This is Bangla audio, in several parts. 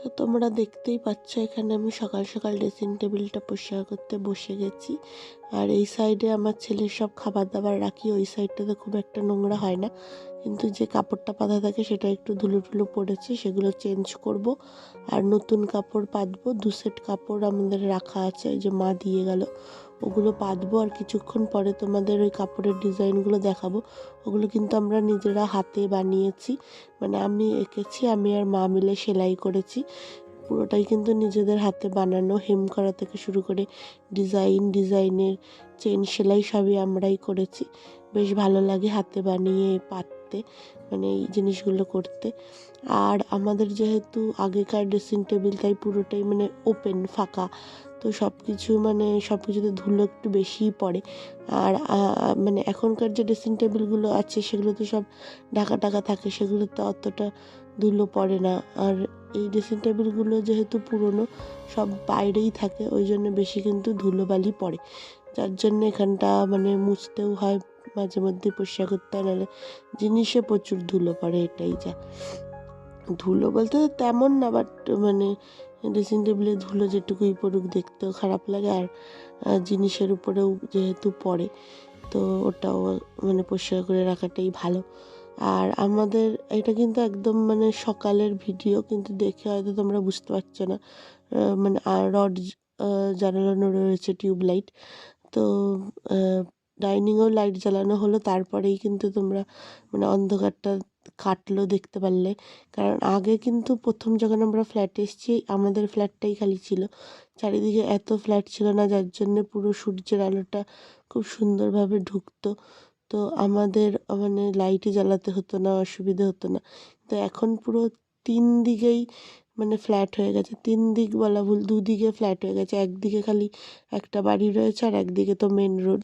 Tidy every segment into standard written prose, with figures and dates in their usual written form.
তো তোমরা দেখতেই পাচ্ছ এখানে আমি সকাল সকাল ড্রেসিং টেবিলটা পরিষ্কার করতে বসে গেছি। আর এই সাইডে আমার ছেলের সব খাবার দাবার রাখি, ওই সাইডটাতে খুব একটা নোংরা হয় না, কিন্তু যে কাপড়টা পাতা থাকে সেটা একটু ধুলো টুলো পড়েছে, সেগুলো চেঞ্জ করব। আর নতুন কাপড় পাতবো, 2 সেট কাপড় আমাদের রাখা আছে, ওই যে মা দিয়ে গেল, ওগুলো পাতবো। আর কিছুক্ষণ পরে তোমাদের ওই কাপড়ের ডিজাইনগুলো দেখাবো। ওগুলো কিন্তু আমরা নিজেরা হাতে বানিয়েছি, মানে আমি এঁকেছি, আমি আর মা মিলে সেলাই করেছি। পুরোটাই কিন্তু নিজেদের হাতে বানানো, হেম করা থেকে শুরু করে ডিজাইনের চেন সেলাই সবই আমরাই করেছি। বেশ ভালো লাগে হাতে বানিয়ে পাততে, মানে এই জিনিসগুলো করতে। আর আমাদের যেহেতু আগেকার ড্রেসিং টেবিল, তাই পুরোটাই মানে ওপেন ফাঁকা, তো সব কিছুতে ধুলো একটু বেশিই পড়ে। আর মানে এখনকার যে ড্রেসিং টেবিলগুলো আছে সেগুলোতে সব ঢাকা টাকা থাকে, সেগুলোতে অতটা ধুলো পড়ে না। আর এই ড্রেসিং টেবিলগুলো যেহেতু পুরনো, সব বাইরেই থাকে, ওই জন্য বেশি কিন্তু ধুলোবালি পড়ে, যার জন্য এখানটা মানে মুছতেও হয়, মাঝে মধ্যে পরিষ্কার করতে হয়, নাহলে জিনিসে প্রচুর ধুলো পড়ে। এটাই যা, ধুলো বলতে তো তেমন না, বাট মানে ড্রেসিং টেবিলে ধুলো যেটুকুই পড়ুক দেখতেও খারাপ লাগে। আর জিনিসের উপরেও যেহেতু পড়ে, তো ওটাও মানে পরিষ্কার করে রাখাটাই ভালো। আর আমাদের এটা কিন্তু একদম মানে সকালের ভিডিও, কিন্তু দেখে হয়তো তোমরা বুঝতে পারছো না, মানে আর রড জ্বালানো রয়েছে, টিউবলাইট। তো ডাইনিংয়েও লাইট জ্বালানো হলো, তারপরেই কিন্তু তোমরা মানে অন্ধকারটা কাটলো দেখতে পারলে। কারণ আগে কিন্তু প্রথম যখন আমরা ফ্ল্যাটে এসেছি, আমাদের ফ্ল্যাটটাই খালি ছিল, চারিদিকে এত ফ্ল্যাট ছিল না, যার জন্যে পুরো সূর্যের আলোটা খুব সুন্দরভাবে ঢুকতো। তো আমাদের মানে লাইটই জ্বালাতে হতো না, অসুবিধে হতো না। তো এখন পুরো 3 দিকেই মানে ফ্ল্যাট হয়ে গেছে, 3 দিক বলা ভুল, 2 দিকে ফ্ল্যাট হয়ে গেছে। একদিকে খালি একটা বাড়ি রয়েছে, আর একদিকে তো মেন রোড,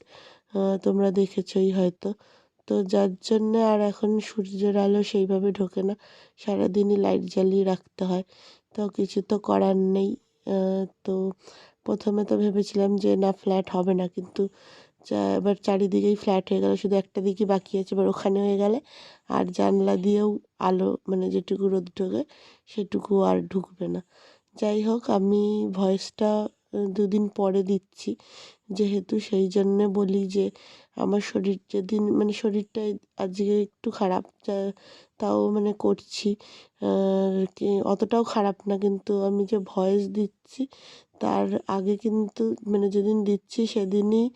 তোমরা দেখেছই হয়তো। তো যার জন্যে আর এখন সূর্যের আলো সেইভাবে ঢোকে না, সারাদিনই লাইট জ্বালিয়ে রাখতে হয়। তো কিছু তো করার নেই। তো প্রথমে তো ভেবেছিলাম যে না, ফ্ল্যাট হবে না, কিন্তু এবার চারিদিকেই ফ্ল্যাট হয়ে গেল, শুধু একটা দিকই বাকি আছে, এবার ওখানে হয়ে গেলে আর জানলা দিয়েও আলো মানে যেটুকু রোদ ঢোকে সেটুকু আর ঢুকবে না। যাই হোক, আমি ভয়েসটা 2 দিন পরে দিচ্ছি, যেহেতু সেই জন্যে বলি যে আমার শরীর যেদিন মানে শরীরটা আজকে একটু খারাপ, তাও মানে করছি, অতটাও খারাপ না, কিন্তু আমি যে ভয়েস দিচ্ছি তার আগে কিন্তু মানে যেদিন দিচ্ছি সেদিনই,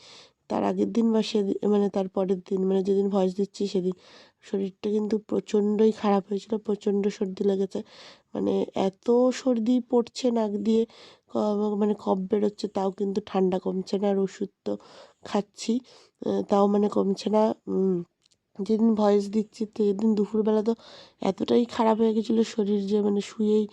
তার আগের দিন বা মানে তার পরের দিন, মানে যেদিন ভয়েস দিচ্ছি সেদিন শরীরটা কিন্তু প্রচণ্ডই খারাপ হয়েছিল, প্রচণ্ড সর্দি লেগেছে। মানে এত সর্দি পড়ছে নাক দিয়ে, মানে কফ বেরোচ্ছে, তাও কিন্তু ঠান্ডা কমছে না। আর ওষুধ তো খাচ্ছি, তাও মানে কমছে না। যেদিন ভয়েস দিচ্ছি সেদিন দুপুরবেলা তো এতটাই খারাপ হয়ে গেছিলো শরীর, যে মানে শুয়েই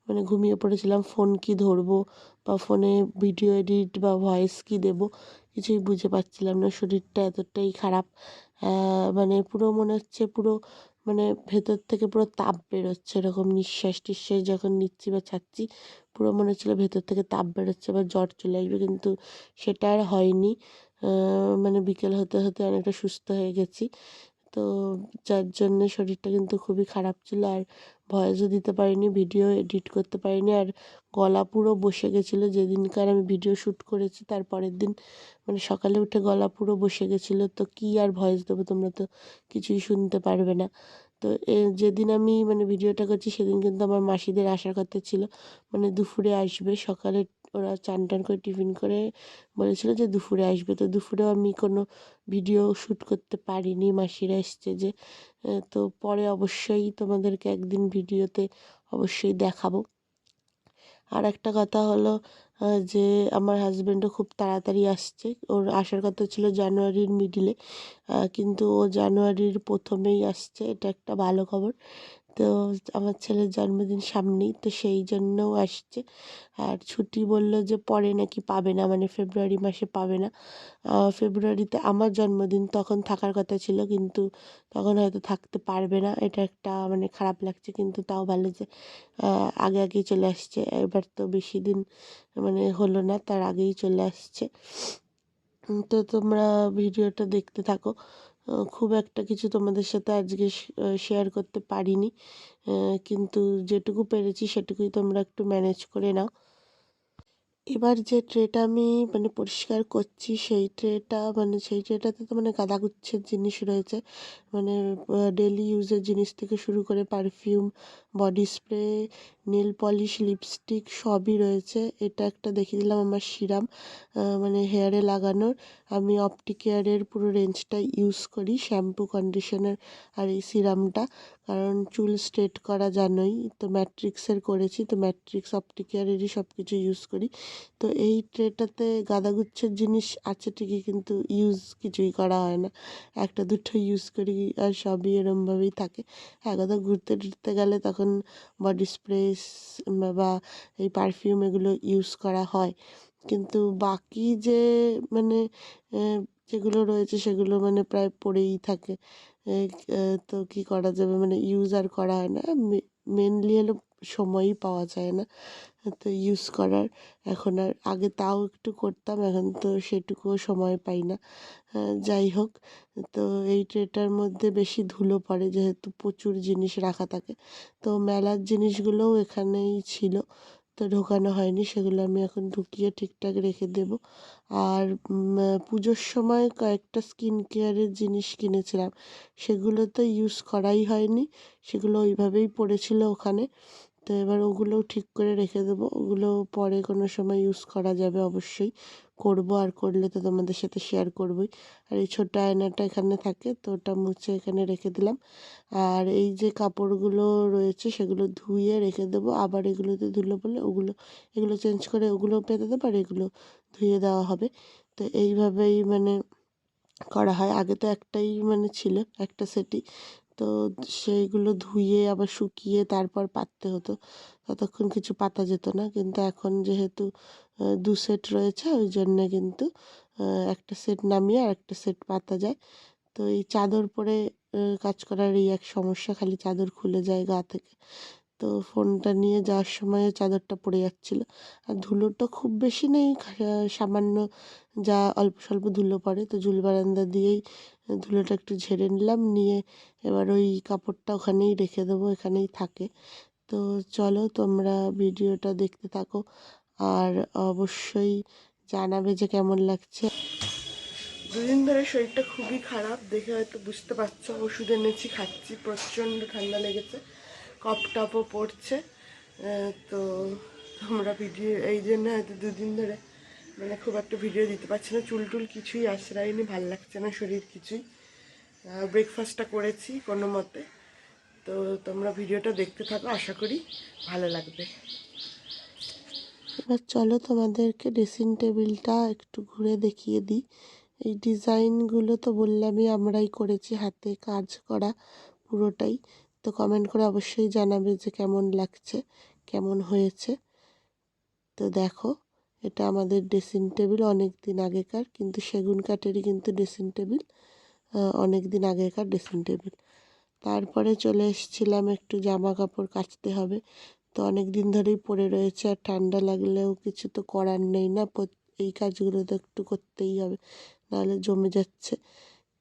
মানে ঘুমিয়ে পড়েছিলাম। ফোন কী ধরবো বা ফোনে ভিডিও এডিট বা ভয়েস কী দেবো, কিছুই বুঝে পাচ্ছিলাম না, শরীরটা এতটাই খারাপ। মানে পুরো মনে হচ্ছে পুরো মানে ভেতর থেকে পুরো তাপ বেরোচ্ছে, এরকম নিঃশ্বাস টিশ্বাস যখন নিচ্ছি বা ছাড়ছি, পুরো মনে হচ্ছিলো ভেতর থেকে তাপ বেরোচ্ছে বা জ্বর চলে আসবে, কিন্তু সেটা আর হয়নি। মানে বিকেল হতে হতে অনেকটা সুস্থ হয়ে গেছি। তো যার জন্যে শরীরটা কিন্তু খুবই খারাপ ছিল, আর ভয়েসও দিতে পারিনি, ভিডিও এডিট করতে পারিনি। আর গলা পুরো বসে গেছিলো, যেদিনকার আমি ভিডিও শ্যুট করেছি তার পরের দিন মানে সকালে উঠে গলা পুরো বসে গেছিলো। তো কী আর ভয়েস দেবো, তোমরা তো কিছুই শুনতে পারবে না। তো যেদিন আমি মানে ভিডিওটা করছি সেদিন কিন্তু আমার মাসিদের আসার কথা ছিল, মানে দুপুরে আসবে। সকালে ওরা চান টান করে টিফিন করে বলেছিল যে দুপুরে আসবে, তো দুপুরেও আমি কোনো ভিডিও শ্যুট করতে পারিনি, মাসিরা এসছে যে। তো পরে অবশ্যই তোমাদেরকে একদিন ভিডিওতে অবশ্যই দেখাবো। আর একটা কথা হলো যে আমার হাজব্যান্ডও খুব তাড়াতাড়ি আসছে, ওর আসার কথা ছিল জানুয়ারির মিডিলে, কিন্তু ও জানুয়ারির প্রথমেই আসছে, এটা একটা ভালো খবর। তো আমার ছেলের জন্মদিন সামনেই, তো সেই জন্যও আসছে। আর ছুটি বললো যে পরে নাকি পাবে না, মানে ফেব্রুয়ারি মাসে পাবে না। ফেব্রুয়ারিতে আমার জন্মদিন, তখন থাকার কথা ছিল, কিন্তু তখন হয়তো থাকতে পারবে না। এটা একটা মানে খারাপ লাগছে, কিন্তু তাও ভালো যে আগে আগেই চলে আসছে। এবার তো বেশি দিন মানে হলো না, তার আগেই চলে আসছে। তো তোমরা ভিডিওটা দেখতে থাকো, খুব একটা কিছু তোমাদের সাথে আজকে শেয়ার করতে পারিনি, কিন্তু যেটুকু পেরেছি সেটুকুই তোমরা একটু ম্যানেজ করে নাও। এবার যে ট্রেটা আমি মানে পরিষ্কার করছি সেই ট্রেটাতে তো মানে গাদাগুচ্ছের জিনিস রয়েছে, মানে ডেলি ইউজের জিনিস থেকে শুরু করে perfume, body spray, nail polish, lipstick সবই রয়েছে। এটা একটা দেখিয়ে দিলাম আমার সিরাম, মানে হেয়ারে লাগানোর। আমি অপটিকেয়ারের পুরো রেঞ্জটাই ইউজ করি, শ্যাম্পু, কন্ডিশনার আর এই সিরামটা। কারণ চুল স্ট্রেট করা জানোই তো, ম্যাট্রিক্সের করেছি তো, ম্যাট্রিক্স অপটিকেয়ারেরই সব কিছু ইউজ করি। তো এই ট্রেটাতে গাদাগুচ্ছের জিনিস আছে ঠিকই, কিন্তু ইউজ কিছুই করা হয় না, একটা দুটো ইউজ করি আর সবই এরমভাবেই থাকে। হ্যাঁ, কোথাও ঘুরতে টুরতে গেলে তখন বডি স্প্রে বা এই পারফিউম এগুলো ইউজ করা হয়, কিন্তু বাকি যে মানে যেগুলো রয়েছে সেগুলো মানে প্রায় পড়েই থাকে। তো কী করা যাবে, মানে ইউজ আর করা হয় না, মেনলি হলো সময়ই পাওয়া যায় না তো ইউজ করার। এখন আর, আগে তাও একটু করতাম, এখন তো সেটুকুও সময় পাই না। যাই হোক, তো এই ট্রেটার মধ্যে বেশি ধুলো পড়ে যেহেতু প্রচুর জিনিস রাখা থাকে, তো মেলার জিনিসগুলোও এখানেই ছিল, তো ঢোকানো হয়নি, সেগুলো আমি এখন ঢুকিয়ে ঠিকঠাক রেখে দেব। আর পুজোর সময় কয়েকটা স্কিন কেয়ারের জিনিস কিনেছিলাম, সেগুলো তো ইউজ করাই হয়নি, সেগুলো ওইভাবেই পড়েছিল ওখানে। তো এবার ওগুলোও ঠিক করে রেখে দেবো, ওগুলো পরে কোনো সময় ইউজ করা যাবে অবশ্যই, করবো, আর করলে তো তোমাদের সাথে শেয়ার করবোই। আর এই ছোটো আয়নাটা এখানে থাকে, তো ওটা মুছে এখানে রেখে দিলাম। আর এই যে কাপড়গুলো রয়েছে সেগুলো ধুয়ে রেখে দেবো, আবার এগুলোতে ধুলো পড়লে এগুলো চেঞ্জ করে ওগুলো পেতে দেবো, আর এগুলো ধুয়ে দেওয়া হবে। তো এইভাবেই মানে করা হয়। আগে তো একটাই মানে ছিল, একটা সেটই, তো সেইগুলো ধুয়ে আবার শুকিয়ে তারপর পাততে হতো, ততক্ষণ কিছু পাতা যেত না। কিন্তু এখন যেহেতু 2 সেট রয়েছে, ওই জন্যে কিন্তু একটা সেট নামিয়ে আর একটা সেট পাতা যায়। তো এই চাদর পরে কাজ করার এই এক সমস্যা, খালি চাদর খুলে যায় গা থেকে। তো ফোনটা নিয়ে যাওয়ার সময় চাদরটা পড়ে যাচ্ছিল। আর ধুলোটা খুব বেশি নেই, সামান্য যা অল্প স্বল্প ধুলো পড়ে, তো ঝুল বারান্দা দিয়েই ধুলোটা একটু ঝেড়ে নিলাম, নিয়ে এবার ওই কাপড়টা ওখানেই রেখে দেবো, এখানেই থাকে। তো চলো তোমরা ভিডিওটা দেখতে থাকো, আর অবশ্যই জানাবে যে কেমন লাগছে। দুদিন ধরে শরীরটা খুবই খারাপ, দেখে হয়তো বুঝতে পারছো, ওষুধ এনেছি খাচ্ছি, প্রচণ্ড ঠান্ডা লেগেছে, কফ টপও পড়ছে। তো তোমরা ভিডিও এই জন্য হয়তো দুদিন ধরে মানে খুব একটা ভিডিও দিতে পারছি না, চুল টুল কিছুই আশ্রয়নি, ভাল লাগছে না শরীর কিছুই। ব্রেকফাস্টটা করেছি কোনো মতে, তো তোমরা ভিডিওটা দেখতে থাকো, আশা করি ভালো লাগবে। এবার চলো তোমাদেরকে ড্রেসিং টেবিলটা একটু ঘুরে দেখিয়ে দিই। এই ডিজাইনগুলো তো বললামই আমরাই করেছি, হাতে কাজ করা পুরোটাই। তো কমেন্ট করে অবশ্যই জানাবে যে কেমন লাগছে, কেমন হয়েছে। তো দেখো, এটা আমাদের ড্রেসিং টেবিল, অনেক দিন আগেকার, কিন্তু সেগুন কাঠেরই কিন্তু ড্রেসিং টেবিল, অনেক দিন আগেকার ড্রেসিং টেবিল। তারপরে চলে এসেছিলাম, একটু জামা কাপড় কাচতে হবে, তো অনেক দিন ধরেই পড়ে রয়েছে, আর ঠান্ডা লাগলেও কিছু তো করার নেই না, এই কাজগুলো তো একটু করতেই হবে, নাহলে জমে যাচ্ছে।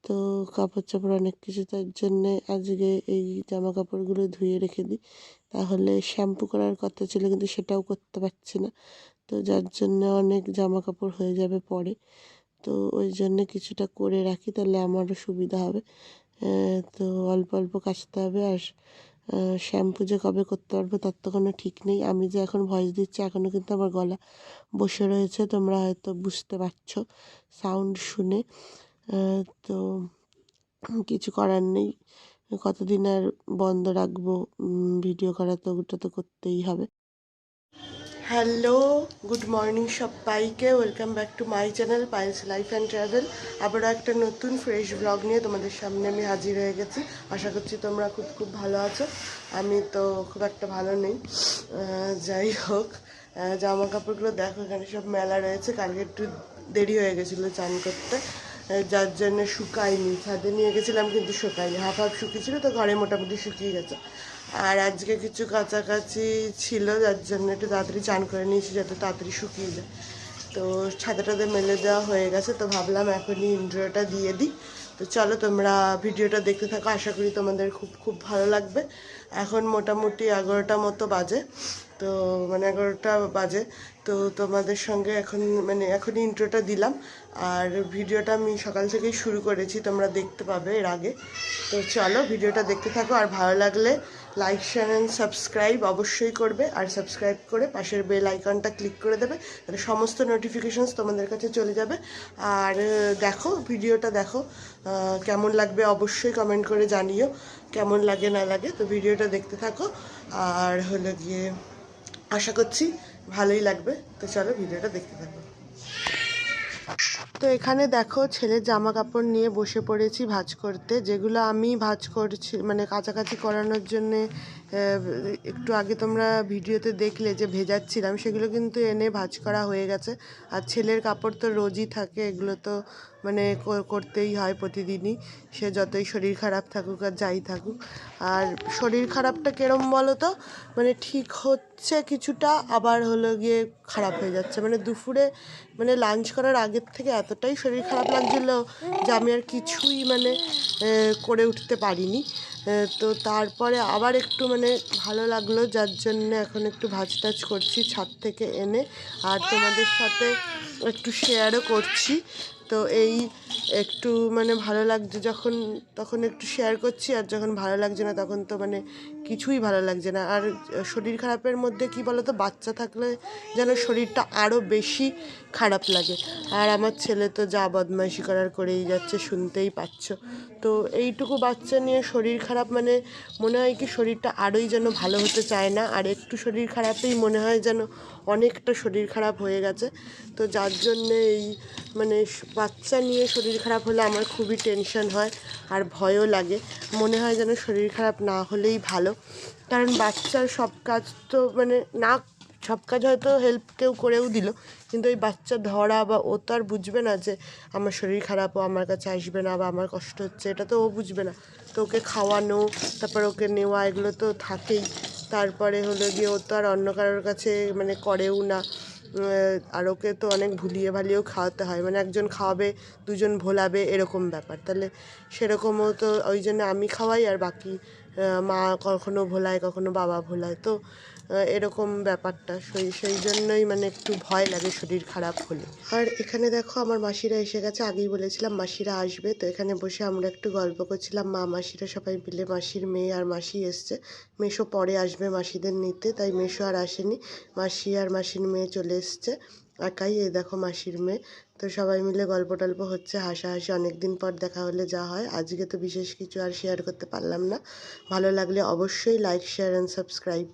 তো কাপড় চাপড় অনেক কিছু, তার জন্যে আজকে এই জামা কাপড়গুলো ধুয়ে রেখে দিই। তাহলে শ্যাম্পু করার কথা ছিল, কিন্তু সেটাও করতে পারছি না, তো যার জন্যে অনেক জামা কাপড় হয়ে যাবে পরে। তো ওই জন্যে কিছুটা করে রাখি, তাহলে আমারও সুবিধা হবে। তো অল্প অল্প কাচতে হবে। আর শ্যাম্পু যে কবে করতে পারবো তার তো কোনো ঠিক নেই। আমি যে এখন ভয়েস দিচ্ছি এখনও কিন্তু আমার গলা বসে রয়েছে, তোমরা হয়তো বুঝতে পারছো সাউন্ড শুনে। তো কিছু করার নেই, কতদিন আর বন্ধ রাখবো ভিডিও করা, তো ওটা তো করতেই হবে। হ্যালো, গুড মর্নিং সবাইকে, welcome back to my channel Payel's life and travel. আবারও একটা নতুন ফ্রেশ ব্লগ নিয়ে তোমাদের সামনে আমি হাজির হয়ে গেছি। আশা করছি তোমরা খুব খুব ভালো আছো, আমি তো খুব একটা ভালো নেই। যাই হোক, জামা কাপড়গুলো দেখো, এখানে সব মেলা রয়েছে, কালকে একটু দেরি হয়ে গেছিলো চান করতে, যার জন্য শুকায়নি, ছাদে নিয়ে গেছিলাম কিন্তু শুকায়নি, হাফ হাফ শুকিয়েছিলো, তো ঘরে মোটামুটি শুকিয়ে গেছে। আর আজকে কিছু কাছাকাছি ছিল, যার জন্য একটু তাড়াতাড়ি চান করে নিয়েছি যাতে তাড়াতাড়ি শুকিয়ে যায়। তো ছাদে টাদে মেলে দেওয়া হয়ে গেছে, তো ভাবলাম এখনই ইন্ট্রোটা দিয়ে দিই, তো চলো তোমরা ভিডিওটা দেখতে থাকো, আশা করি তোমাদের খুব খুব ভালো লাগবে। এখন মোটামুটি 11টা মতো বাজে, তো মানে 11টা বাজে। তো তোমাদের সঙ্গে এখন ইন্ট্রোটা দিলাম, আর ভিডিওটা আমি সকাল থেকেই শুরু করেছি, তোমরা দেখতে পাবে এর আগে। তো চলো ভিডিওটা দেখতে থাকো, আর ভালো লাগলে লাইক শেয়ার অ্যান্ড সাবস্ক্রাইব অবশ্যই করবে, আর সাবস্ক্রাইব করে পাশের বেল আইকনটা ক্লিক করে দেবে, তাহলে সমস্ত নোটিফিকেশনস তোমাদের কাছে চলে যাবে। আর দেখো ভিডিওটা দেখো, কেমন লাগবে অবশ্যই কমেন্ট করে জানিও, কেমন লাগে না লাগে। তো ভিডিওটা দেখতে থাকো, আর হলো গিয়ে আশা করছি ভালোই লাগবে। তো চলো ভিডিওটা দেখতে থাকো। তো এখানে দেখো ছেলের জামা কাপড় নিয়ে বসে পড়েছি ভাঁজ করতে, যেগুলো আমি ভাঁজ করছি মানে কাছাকাছি করানোর জন্যে একটু আগে তোমরা ভিডিওতে দেখলে যে ভেজাচ্ছিলাম, সেগুলো কিন্তু এনে ভাঁজ করা হয়ে গেছে। আর ছেলের কাপড় তো রোজই থাকে, এগুলো তো মানে করতেই হয় প্রতিদিনই, সে যতই শরীর খারাপ থাকুক আর যাই থাকুক। আর শরীর খারাপটা কিরম বলো তো, মানে ঠিক হচ্ছে কিছুটা, আবার হলো গিয়ে খারাপ হয়ে যাচ্ছে। মানে দুপুরে মানে লাঞ্চ করার আগের থেকে এতটাই শরীর খারাপ লাগছিল যে আমি আর কিছুই মানে করে উঠতে পারিনি। তো তারপরে আবার একটু মানে ভালো লাগলো, যার জন্য এখন একটু ভাজ টাজ করছি ছাদ থেকে এনে, আর তোমাদের সাথে একটু শেয়ারও করছি। তো এই একটু মানে ভালো লাগছে যখন, তখন একটু শেয়ার করছি, আর যখন ভালো লাগছে না তখন তো মানে কিছুই ভালো লাগছে না। আর শরীর খারাপের মধ্যে কি বলো তো, বাচ্চা থাকলে যেন শরীরটা আরও বেশি খারাপ লাগে। আর আমার ছেলে তো যা বদমাইশি করার করেই যাচ্ছে, শুনতেই পাচ্ছ। তো এইটুকু বাচ্চা নিয়ে শরীর খারাপ মানে মনে হয় কি শরীরটা আরোই যেন ভালো হতে চায় না, আর একটু শরীর খারাপেই মনে হয় যেন অনেকটা শরীর খারাপ হয়ে গেছে। তো যার জন্যে এই মানে বাচ্চা নিয়ে শরীর খারাপ হলে আমার খুবই টেনশন হয়, আর ভয়ও লাগে। মনে হয় যেন শরীর খারাপ না হলেই ভালো, কারণ বাচ্চার সব কাজ তো মানে না, সব কাজ হয়তো হেল্প কেউ করেও দিল, কিন্তু ওই বাচ্চা ধরা বা ও তো আর বুঝবে না যে আমার শরীর খারাপ, ও আমার কাছে আসবে না বা আমার কষ্ট হচ্ছে, এটা তো ও বুঝবে না। তো ওকে খাওয়ানো, তারপর ওকে নেওয়া, এগুলো তো থাকেই। তারপরে হলো গিয়ে ও তো আর অন্য কারোর কাছে মানে করেও না। আর ওকে তো অনেক ভুলিয়ে ভালিয়েও খাওয়াতে হয়, মানে একজন খাওয়াবে দুজন ভোলাবে এরকম ব্যাপার। তাহলে সেরকমও তো ওই জন্য আমি খাওয়াই, আর বাকি মা কখনো ভোলায় কখনো বাবা ভোলায়। তো এরকম ব্যাপারটা সেই জন্যই মানে একটু ভয় লাগে শরীর খারাপ হলে। আর এখানে দেখো আমার মাসিরা এসে গেছে, আগেই বলেছিলাম মাসিরা আসবে। তো এখানে বসে আমরা একটু গল্প করছিলাম, মা মাসিরা সবাই মিলে। মাসির মেয়ে আর মাসি এসছে, মেসো পরে আসবে মাসিদের নিতে, তাই মেসো আর আসেনি, মাসি আর মাসির মেয়ে চলে এসছে একাই। এই দেখো মাসির মেয়ে। তো সবাই মিলে গল্প টল্প হচ্ছে, হাসাহাসি, অনেক দিন পর দেখা হলে যা হয়। আজকে তো বিশেষ কিছু আর শেয়ার করতে পারলাম না। ভালো লাগলে অবশ্যই লাইক শেয়ার অ্যান্ড সাবস্ক্রাইব।